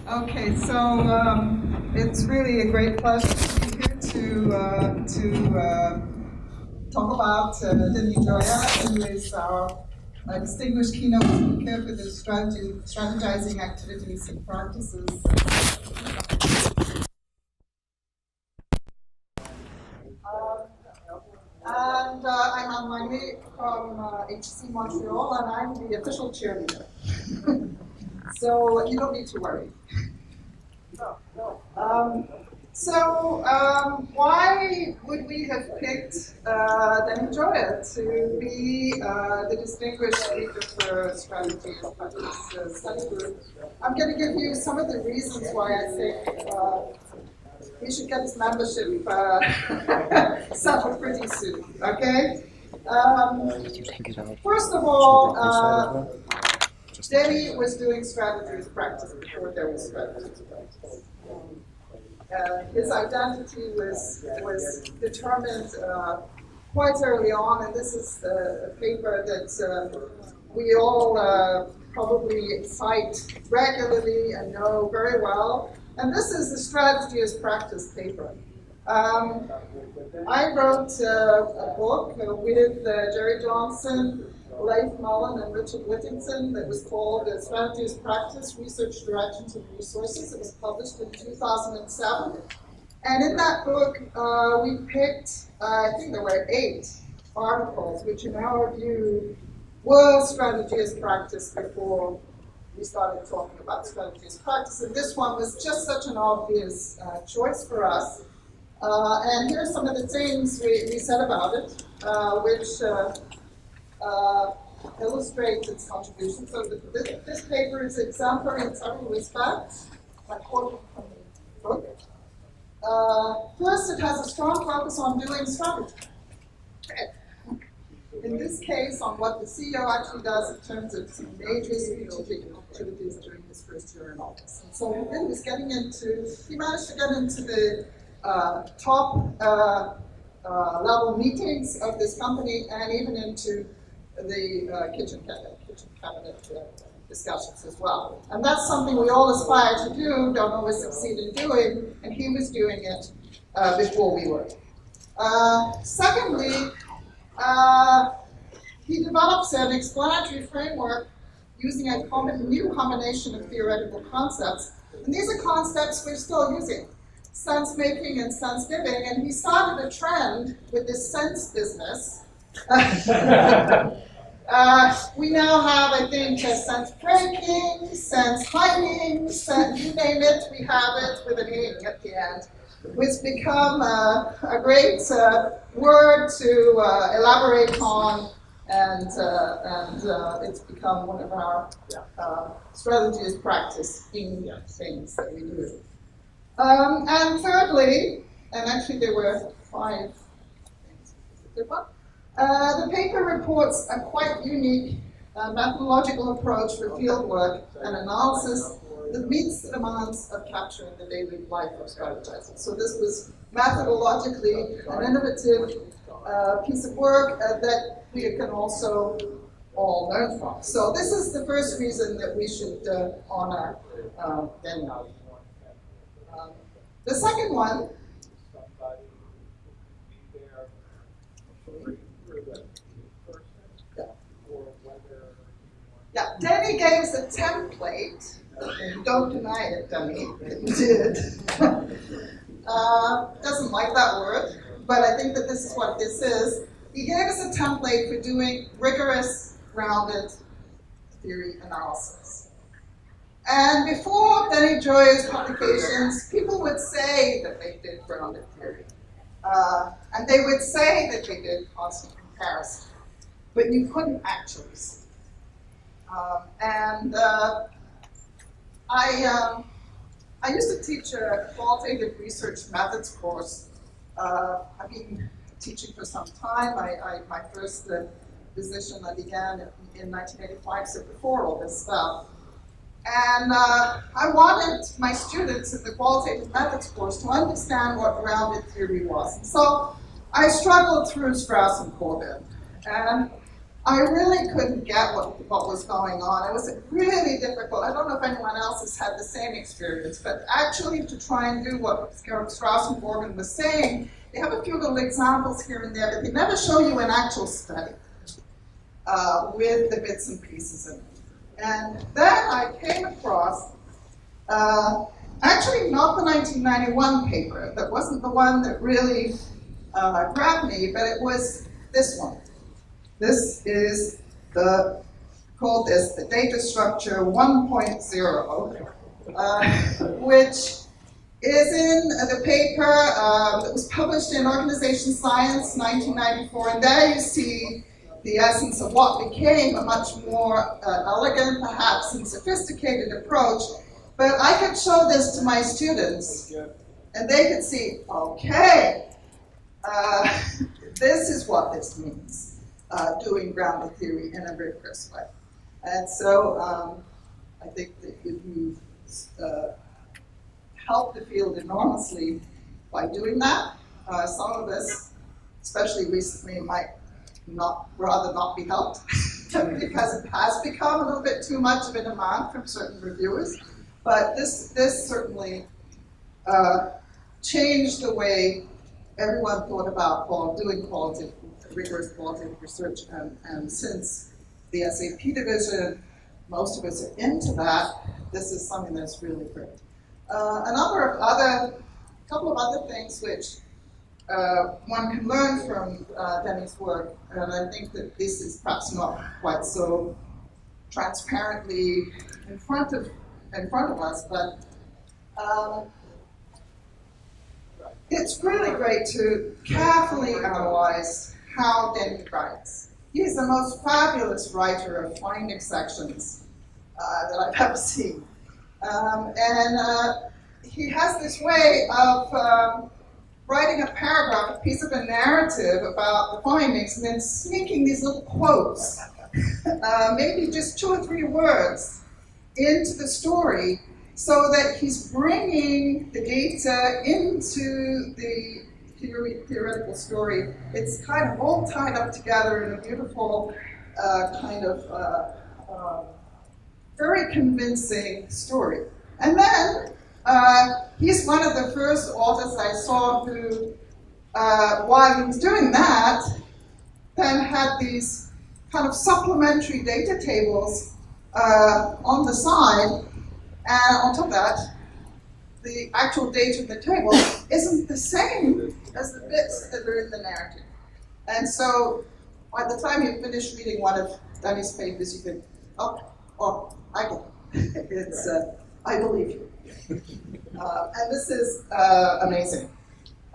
Okay, so it's really a great pleasure to be here to talk about Denny Joya, who is our distinguished keynote speaker for the strategizing activities and practices. I'm Langley from HC Montreal, and I'm the official cheerleader. So you don't need to worry. Why would we have picked Denny Joya to be the distinguished speaker for strategy and practice study group? I'm going to give you some of the reasons why I think we should get his membership settled pretty soon. Okay. First of all, Denny was doing strategy as practice before there was strategy as practice. His identity was determined quite early on, and this is a paper that we all probably cite regularly and know very well. And this is the strategy as practice paper. I wrote a book with Jerry Johnson, Leif Mullen, and Richard Whittington that was called Strategy as Practice, Research Directions and Resources. It was published in 2007. And in that book, we picked, I think there were 8 articles, which in our view were strategy as practice before we started talking about strategy as practice. And this one was just such an obvious choice for us. And here are some of the things we said about it, which illustrates its contribution. So this paper is exemplary in several respects. I quote from the book. First, it has a strong focus on doing strategy. In this case, on what the CEO actually does in terms of some major strategic activities during his first year in office. And so he managed to get into the top level meetings of this company and even into the kitchen cabinet discussions as well. And that's something we all aspire to do, don't always succeed in doing, and he was doing it before we were. Secondly, he develops an explanatory framework using a new combination of theoretical concepts. And these are concepts we're still using, sense-making and sense-giving. And he started a trend with this sense business. We now have, I think, sense-breaking, sense-hiding, you name it, we have it with an ing at the end. It's become a great word to elaborate on, and it's become one of our strategy as practice things that we do. And thirdly, and actually there were 5 things. The paper reports a quite unique methodological approach for field work and analysis that meets the demands of capturing the daily life of strategizing. So this was methodologically an innovative piece of work that we can also all learn from. So this is the first reason that we should honor Denny. The second one, Denny gave us a template. And don't deny it, Denny. It did. Doesn't like that word, but I think that this is what this is. He gave us a template for doing rigorous, grounded theory analysis. And before Denny Joya's publications, people would say that they did grounded theory. And they would say that they did constant comparison. But you couldn't actually see. I used to teach a qualitative research methods course. I've been teaching for some time. My first position I began in 1985, so before all this stuff. And I wanted my students in the qualitative methods course to understand what grounded theory was. And so I struggled through Strauss and Corbin. And I really couldn't get what was going on. It was really difficult. I don't know if anyone else has had the same experience, but actually to try and do what Strauss and Morgan was saying, they have a few little examples here and there, but they never show you an actual study with the bits and pieces in it. And then I came across, actually not the 1991 paper, that wasn't the one that really grabbed me, but it was this one. This is the data structure 1.0, which is in the paper that was published in Organization Science 1994, and there you see the essence of what became a much more elegant, perhaps, and sophisticated approach. But I could show this to my students, and they could see, okay, this is what this means. Doing grounded theory in a rigorous way. And so I think that you've helped the field enormously by doing that. Some of us, especially recently, might rather not be helped because it has become a little bit too much of a demand from certain reviewers. But this certainly changed the way everyone thought about doing rigorous qualitative research, and since the SAP division, most of us are into that, this is something that's really great. A couple of other things which one can learn from Denny's work, and I think that this is perhaps not quite so transparently in front of us, but it's really great to carefully analyze how Denny writes. He's the most fabulous writer of finding sections that I've ever seen. He has this way of writing a paragraph, a piece of a narrative about the findings, and then sneaking these little quotes, maybe just 2 or 3 words, into the story, so that he's bringing the data into the theoretical story. It's kind of all tied up together in a beautiful very convincing story. And then he's one of the first authors I saw who, while he was doing that, then had these kind of supplementary data tables on the side, and on top of that, the actual data in the table isn't the same as the bits that are in the narrative. And so by the time you finish reading one of Denny's papers, you think, oh, I get it. It's, I believe you. And this is amazing.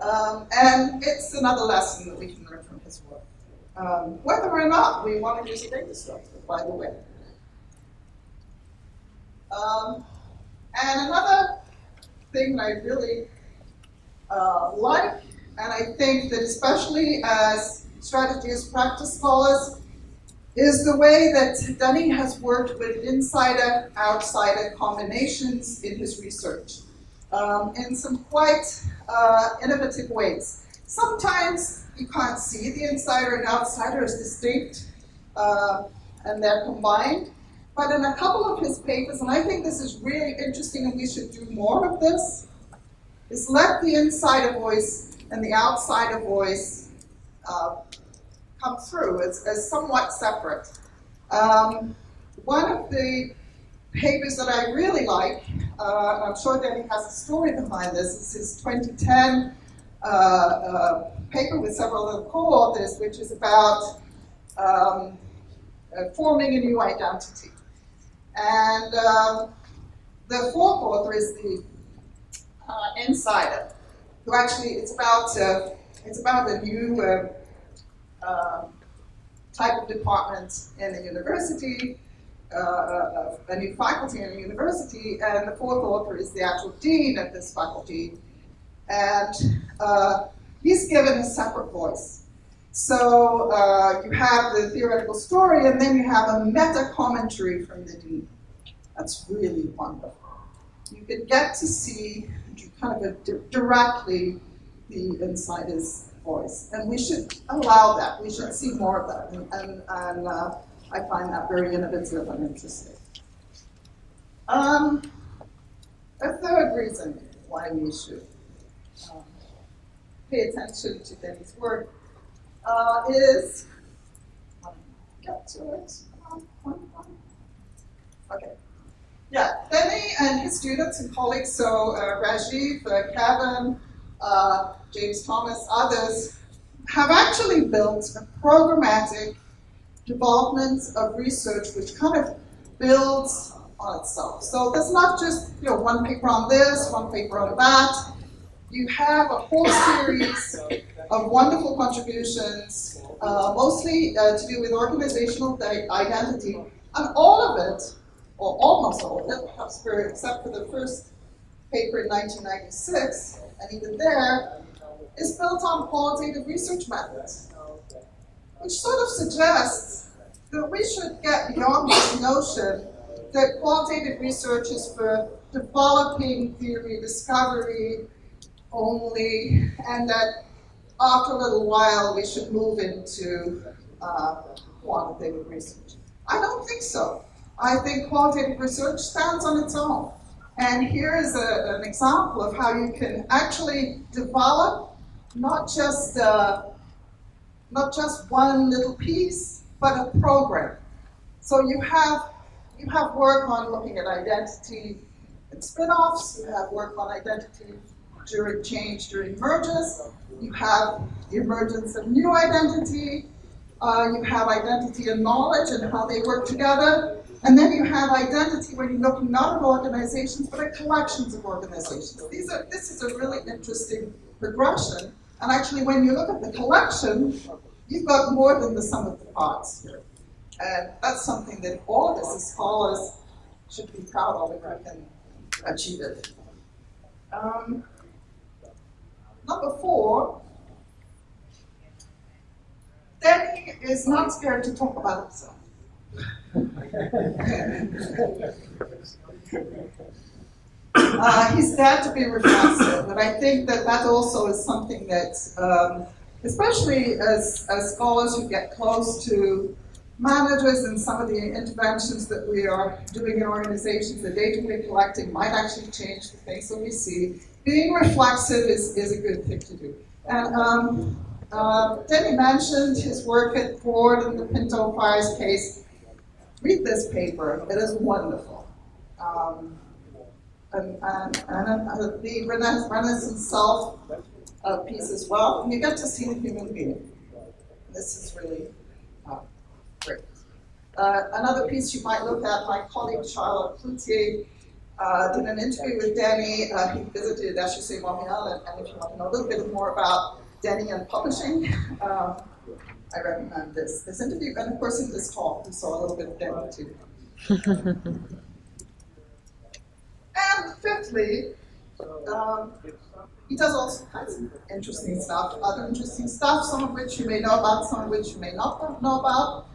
And it's another lesson that we can learn from his work. Whether or not we want to use a data structure, by the way. And another thing that I really like, and I think that especially as strategy as practice scholars, is the way that Denny has worked with insider-outsider combinations in his research in some quite innovative ways. Sometimes you can't see the insider and outsider as distinct, and they're combined. But in a couple of his papers, and I think this is really interesting and we should do more of this, is let the insider voice and the outsider voice come through as somewhat separate. One of the papers that I really like, and I'm sure Denny has a story behind this, is his 2010 paper with several other co-authors, which is about forming a new identity. And the fourth author is the insider, who actually, it's about a new type of department in the university, a new faculty in a university, and the fourth author is the actual dean of this faculty. And he's given a separate voice. So you have the theoretical story, and then you have a meta-commentary from the dean. That's really wonderful. You can get to see kind of directly the insider's voice. And we should allow that. We should see more of that. And I find that very innovative and interesting. A third reason why we should pay attention to Denny's work is, get to it. Okay. Yeah, Denny and his students and colleagues, so Rajiv, Kevin, James Thomas, others, have actually built a programmatic development of research which kind of builds on itself. So there's not just one paper on this, one paper on that. You have a whole series of wonderful contributions, mostly to do with organizational identity, and all of it, or almost all of it, perhaps except for the first paper in 1996, and even there, is built on qualitative research methods, which sort of suggests that we should get beyond this notion that qualitative research is for developing theory, discovery only, and that after a little while we should move into quantitative research. I don't think so. I think qualitative research stands on its own. And here is an example of how you can actually develop not just one little piece, but a program. So you have work on looking at identity and spin-offs. You have work on identity during change, during mergers. You have the emergence of new identity. You have identity and knowledge and how they work together. And then you have identity when you're looking not at organizations, but at collections of organizations. This is a really interesting progression. And actually, when you look at the collection, you've got more than the sum of the parts here. And that's something that all of us as scholars should be proud of if we can achieve it. Number 4, Denny is not scared to talk about himself. He's dared to be reflexive, and I think that also is something that, especially as scholars who get close to managers and some of the interventions that we are doing in organizations, the data we're collecting might actually change the things that we see. Being reflexive is a good thing to do. And Denny mentioned his work at Ford in the Pinto Fires case. Read this paper, it is wonderful. And the Renaissance Self piece as well, and you get to see the human being. This is really great. Another piece you might look at, my colleague Charlotte Cloutier did an interview with Denny. He visited HEC Montréal, and if you want to know a little bit more about Denny and publishing, I recommend this interview. And of course in this talk, we saw a little bit of Denny too. And fifthly, he does all kinds of interesting stuff, other interesting stuff, some of which you may know about, some of which you may not know about.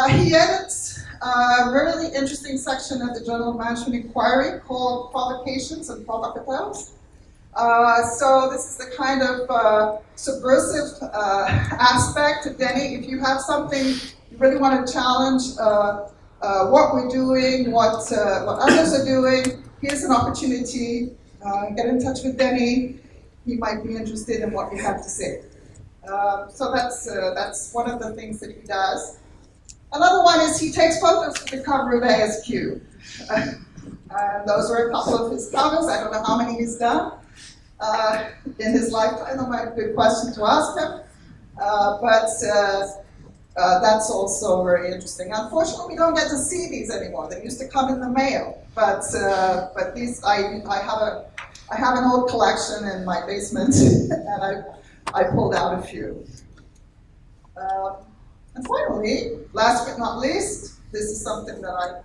He edits a really interesting section of the Journal of Management Inquiry called Provocations and Provocateurs. So this is the kind of subversive aspect of Denny. If you have something you really want to challenge what we're doing, what others are doing, here's an opportunity. Get in touch with Denny. He might be interested in what you have to say. So that's one of the things that he does. Another one is he takes photos of the cover of ASQ. And those are a couple of his covers. I don't know how many he's done in his lifetime. That might be a good question to ask him. But that's also very interesting. Unfortunately, we don't get to see these anymore. They used to come in the mail. But these, I have an old collection in my basement, and I pulled out a few. And finally, last but not least, this is something that I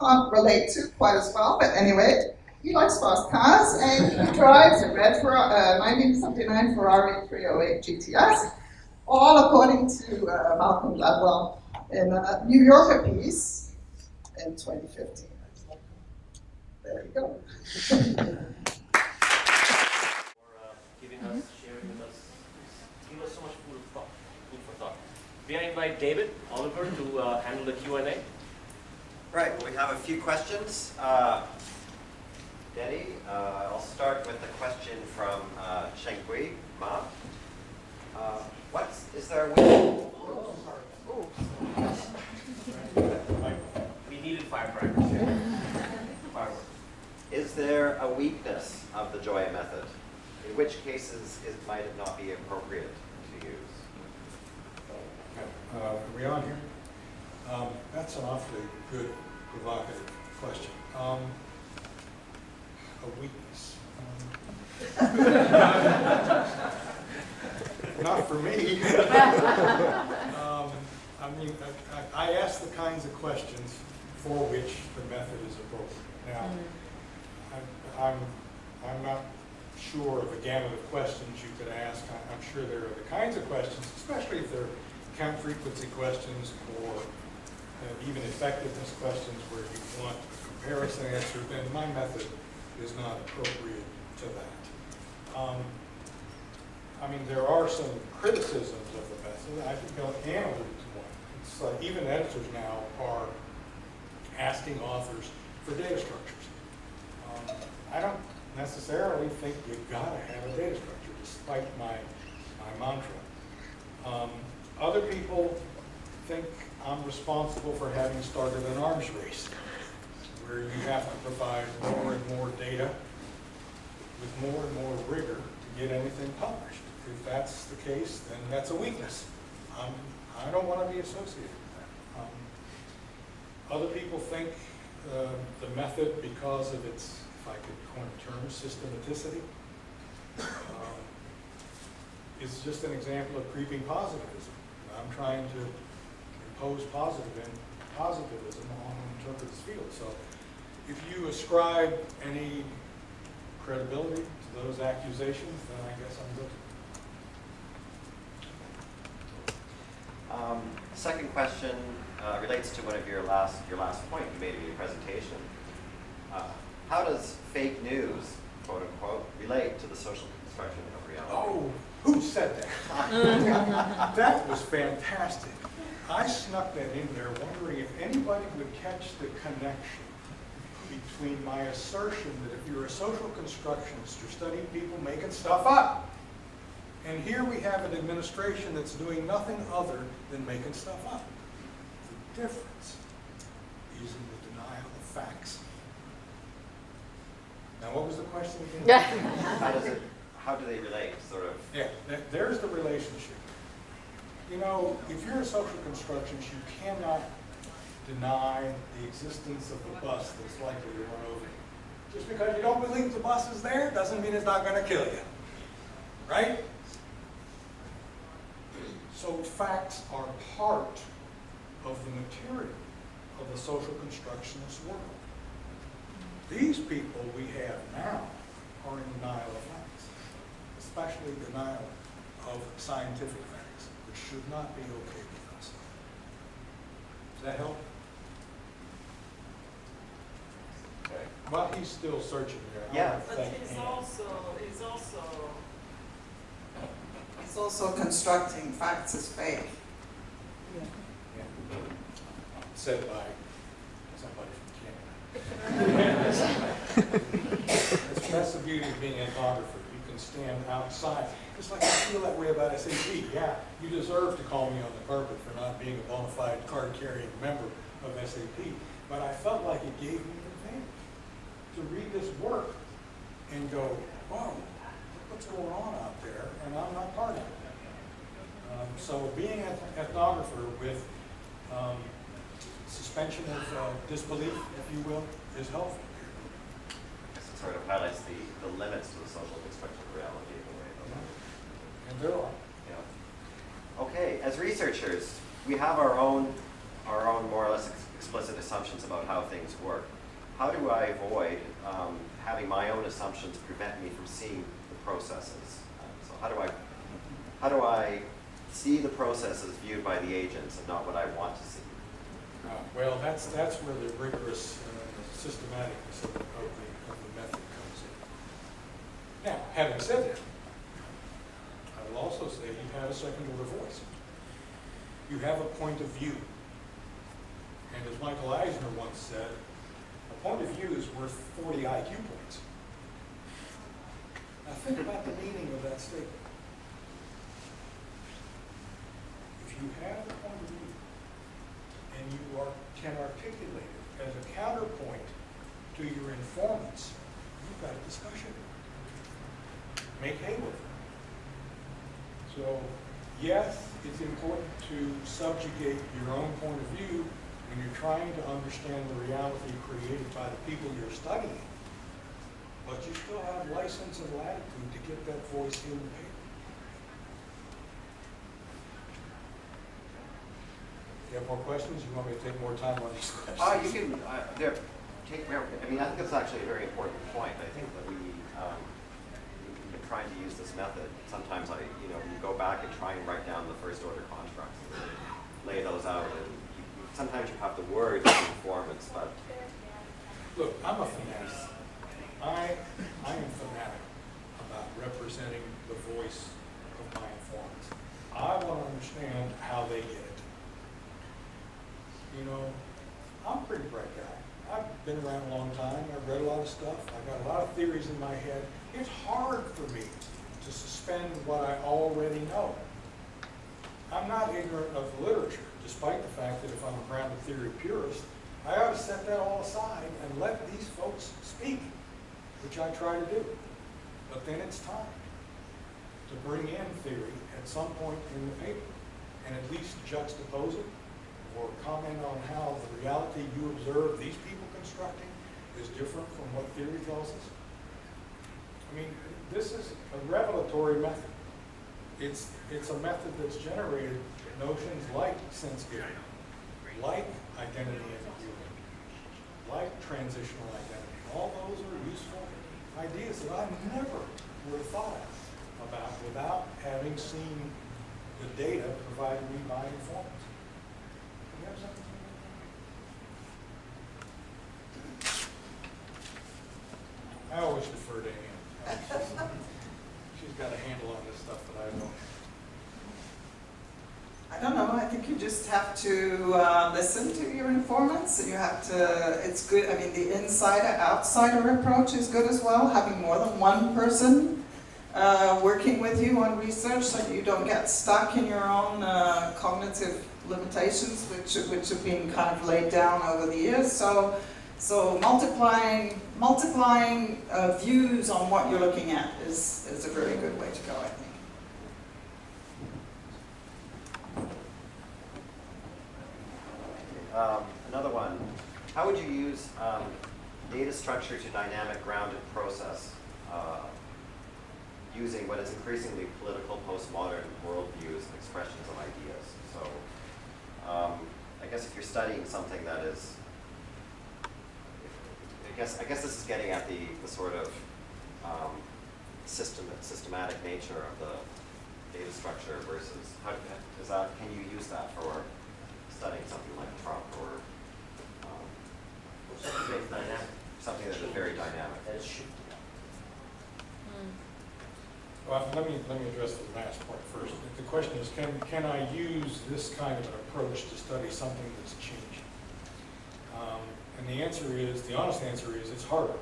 can't relate to quite as well, but anyway, he likes fast cars, and he drives a red 1979 Ferrari 308 GTS, all according to Malcolm Gladwell in a New Yorker piece in 2015. There you go. us, sharing with us. Give us so much food for thought. May I invite David Oliver to handle the Q&A? Right, well, we have a few questions. Denny, I'll start with a question from Shengui Ma. Is there a We needed firecrackers. Fireworks. Is there a weakness of the Joya method? In which cases might it not be appropriate to use? Are we on here? That's an awfully good, provocative question. A weakness. Not for me. I mean, I ask the kinds of questions for which the method is appropriate. Now, I'm not sure of the gamut of questions you could ask. I'm sure there are the kinds of questions, especially if they're count frequency questions or even effectiveness questions where you want a comparison answer, then my method is not appropriate to that. I mean, there are some criticisms of the method. I think Anne alluded to one. It's like even editors now are asking authors for data structures. I don't necessarily think you've got to have a data structure, despite my mantra. Other people think I'm responsible for having started an arms race, where you have to provide more and more data with more and more rigor to get anything published. If that's the case, then that's a weakness. I don't want to be associated with that. Other people think the method, because of its, if I could coin a term, systematicity, is just an example of creeping positivism. I'm trying to impose positivism on an interpreter's field. So if you ascribe any credibility to those accusations, then I guess I'm guilty. Second question relates to one of your last point you made in your presentation. How does fake news, quote unquote, relate to the social construction of reality? Oh, who said that? That was fantastic. I snuck that in there wondering if anybody would catch the connection between my assertion that if you're a social constructionist, you're studying people making stuff up. And here we have an administration that's doing nothing other than making stuff up. The difference is in the denial of facts. Now, what was the question again? How do they relate, sort of? Yeah, there's the relationship. You know, if you're a social constructionist, you cannot deny the existence of a bus that's likely to run over you. Just because you don't believe the bus is there doesn't mean it's not going to kill you. Right? So facts are part of the material of the social constructionist world. These people we have now are in denial of facts, especially denial of scientific facts, which should not be okay with us. Does that help? Okay. Well, he's still searching there. Yeah. But he's also constructing facts as fake. Yeah. Said by somebody from Canada. That's the beauty of being an ethnographer. You can stand outside. Just like I feel that way about SAP. Yeah, you deserve to call me on the carpet for not being a bona fide card-carrying member of SAP. But I felt like it gave me an advantage to read this work and go, wow, look what's going on out there, and I'm not part of it. So being an ethnographer with suspension of disbelief, if you will, is helpful. I guess it sort of highlights the limits to the social construction of reality in a way. And there are. Yeah. Okay, as researchers, we have our own more or less explicit assumptions about how things work. How do I avoid having my own assumptions prevent me from seeing the processes? So how do I see the processes viewed by the agents and not what I want to see? Well, that's where the rigorous systematicness of the method comes in. Now, having said that, It'll also say you have a second order voice. You have a point of view. And as Michael Eisner once said, a point of view is worth 40 IQ points. Now think about the meaning of that statement. If you have a point of view and you can articulate it as a counterpoint to your informants, you've got a discussion. Make hay with it. So, yes, it's important to subjugate your own point of view when you're trying to understand the reality created by the people you're studying. But you still have license and latitude to get that voice in the paper. You have more questions? You want me to take more time on these questions? You can, I mean, I think it's actually a very important point. I think that we've been trying to use this method. Sometimes you go back and try and write down the first order constructs and lay those out. And sometimes you have the words of informants, but. Look, I'm a fanatic. I am fanatic about representing the voice of my informants. I want to understand how they get it. You know, I'm a pretty bright guy. I've been around a long time. I've read a lot of stuff. I've got a lot of theories in my head. It's hard for me to suspend what I already know. I'm not ignorant of the literature, despite the fact that if I'm a grounded theory purist, I ought to set that all aside and let these folks speak, which I try to do. But then it's time to bring in theory at some point in the paper and at least juxtapose it or comment on how the reality you observe these people constructing is different from what theory tells us. I mean, this is a revelatory method. It's a method that's generated notions like sense giving, like identity ambiguity, like transitional identity. All those are useful ideas that I never would have thought about without having seen the data provided me by informants. You have something? I always defer to Ann. She's got a handle on this stuff that I don't. I don't know, I think you just have to listen to your informants, and you have to, it's good, I mean, the insider-outsider approach is good as well, having more than one person working with you on research so that you don't get stuck in your own cognitive limitations, which have been kind of laid down over the years. So multiplying views on what you're looking at is a very good way to go, I think. Another one, how would you use data structure to dynamic grounded process using what is increasingly political postmodern worldviews and expressions of ideas? So I guess if you're studying something that is, I guess this is getting at the sort of systematic nature of the data structure versus, can you use that for studying something like Trump or Something that's dynamic. something that is very dynamic? That is shifting. Well, let me address the last point first. The question is, can I use this kind of an approach to study something that's changing? And the answer is, the honest answer is, it's harder.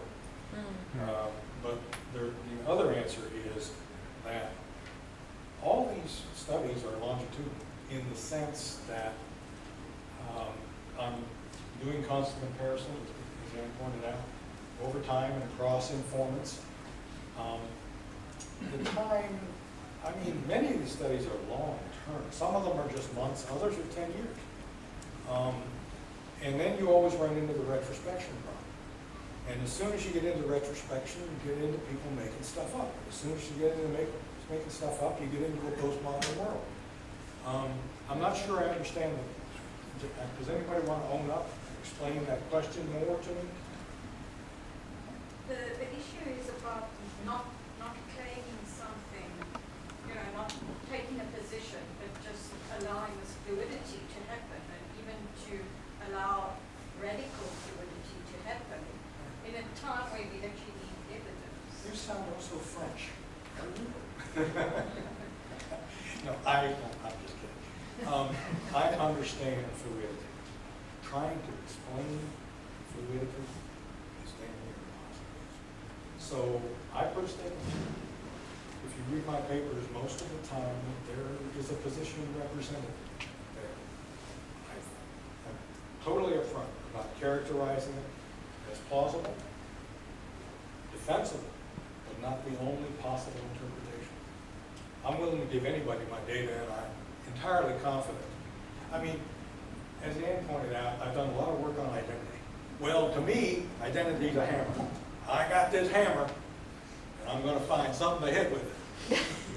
But the other answer is that all these studies are longitudinal in the sense that I'm doing constant comparison, as Ann pointed out, over time and across informants. The time, I mean, many of these studies are long term. Some of them are just months, others are 10 years. And then you always run into the retrospection problem. And as soon as you get into retrospection, you get into people making stuff up. As soon as you get into making stuff up, you get into a postmodern world. I'm not sure I understand. Does anybody want to own up, explain that question more to me? The issue is about not claiming something, not taking a position, but just allowing this fluidity to happen, and even to allow radical fluidity to happen in a time where we actually need evidence. You sound also French. No, I'm just kidding. I understand fluidity. Trying to explain fluidity is damn near impossible. So I put a statement here. If you read my papers, most of the time there is a position represented there. I'm totally upfront about characterizing it as plausible, defensible, but not the only possible interpretation. I'm willing to give anybody my data, and I'm entirely confident. I mean, as Ann pointed out, I've done a lot of work on identity. Well, to me, identity is a hammer. I got this hammer, and I'm going to find something to hit with it.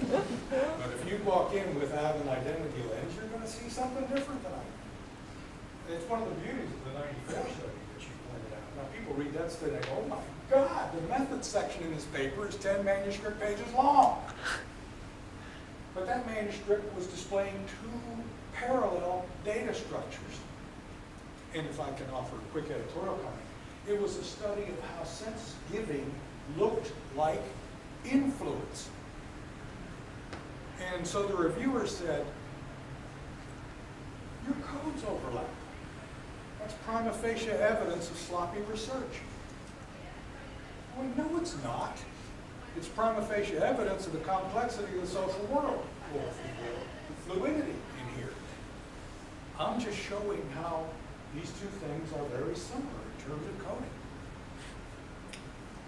But if you walk in without an identity lens, you're going to see something different than I do. It's one of the beauties of the 94 study that you pointed out. Now, people read that study and go, oh my God, the methods section in this paper is 10 manuscript pages long. But that manuscript was displaying two parallel data structures. And if I can offer a quick editorial comment, it was a study of how sense giving looked like influence. And so the reviewer said, your codes overlap. That's prima facie evidence of sloppy research. Well, no, it's not. It's prima facie evidence of the complexity of the social world, or the fluidity in here. I'm just showing how these two things are very similar in terms of coding.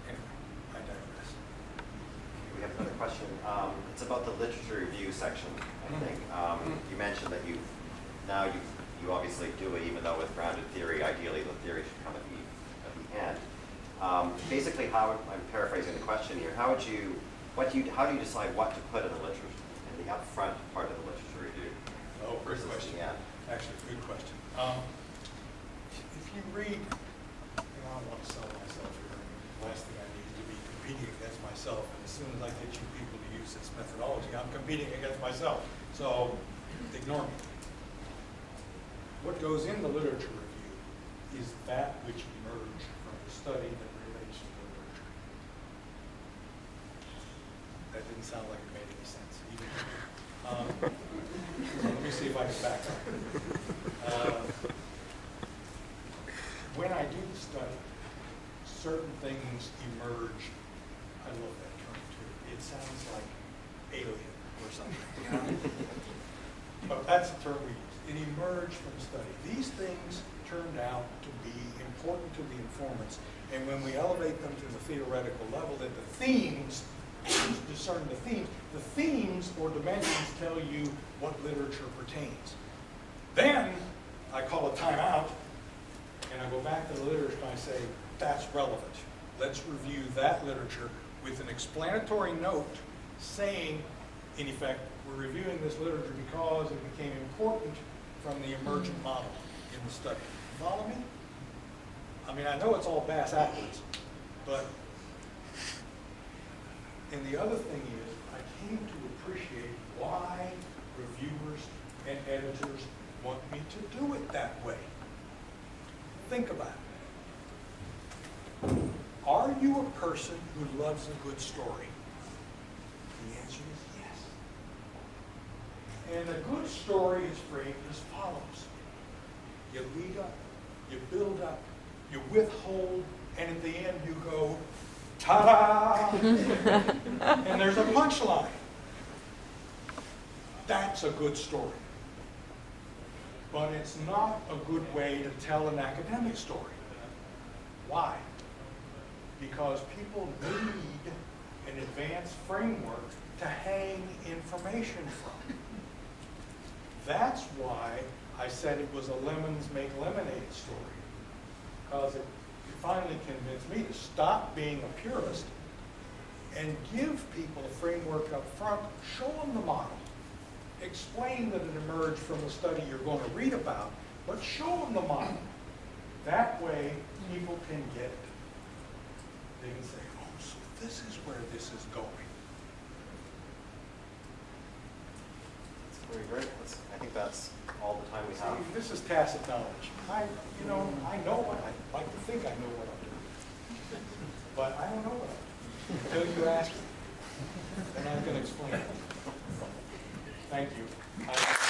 Anyway, I digress. We have another question. It's about the literature review section, I think. You mentioned that you obviously do it, even though with grounded theory, ideally the theory should come at the end. Basically, I'm paraphrasing the question here. How do you decide what to put in the literature, in the upfront part of the literature review? Oh, great question. Yeah. Actually, good question. If you read, I don't want to sell myself here. The last thing I need is to be competing against myself. And as soon as I get you people to use this methodology, I'm competing against myself. So ignore me. What goes in the literature review is that which emerged from the study that relates to the literature. That didn't sound like it made any sense. So let me see if I can back up. When I do the study, certain things emerge. I love that term too. It sounds like alien or something. But that's the term we use. It emerged from the study. These things turned out to be important to the informants. And when we elevate them to the theoretical level, then the themes, discern the themes or dimensions tell you what literature pertains. Then I call a timeout, and I go back to the literature and I say, that's relevant. Let's review that literature with an explanatory note saying, in effect, we're reviewing this literature because it became important from the emergent model in the study. Follow me? I mean, I know it's all bass backwards, but, and the other thing is, I came to appreciate why reviewers and editors want me to do it that way. Think about it. Are you a person who loves a good story? The answer is yes. And a good story is framed as follows. You lead up, you build up, you withhold, and at the end you go, ta-da! And there's a punchline. That's a good story. But it's not a good way to tell an academic story. Why? Because people need an advanced framework to hang information from. That's why I said it was a lemons make lemonade story. Because it finally convinced me to stop being a purist and give people a framework up front, show them the model. Explain that it emerged from the study you're going to read about, but show them the model. That way, people can get it. They can say, oh, so this is where this is going. That's very great. I think that's all the time we have. See, this is tacit knowledge. I know what I like to think I know what I'm doing. But I don't know what I'm doing. Until you ask me. Then I'm going to explain it. Thank you.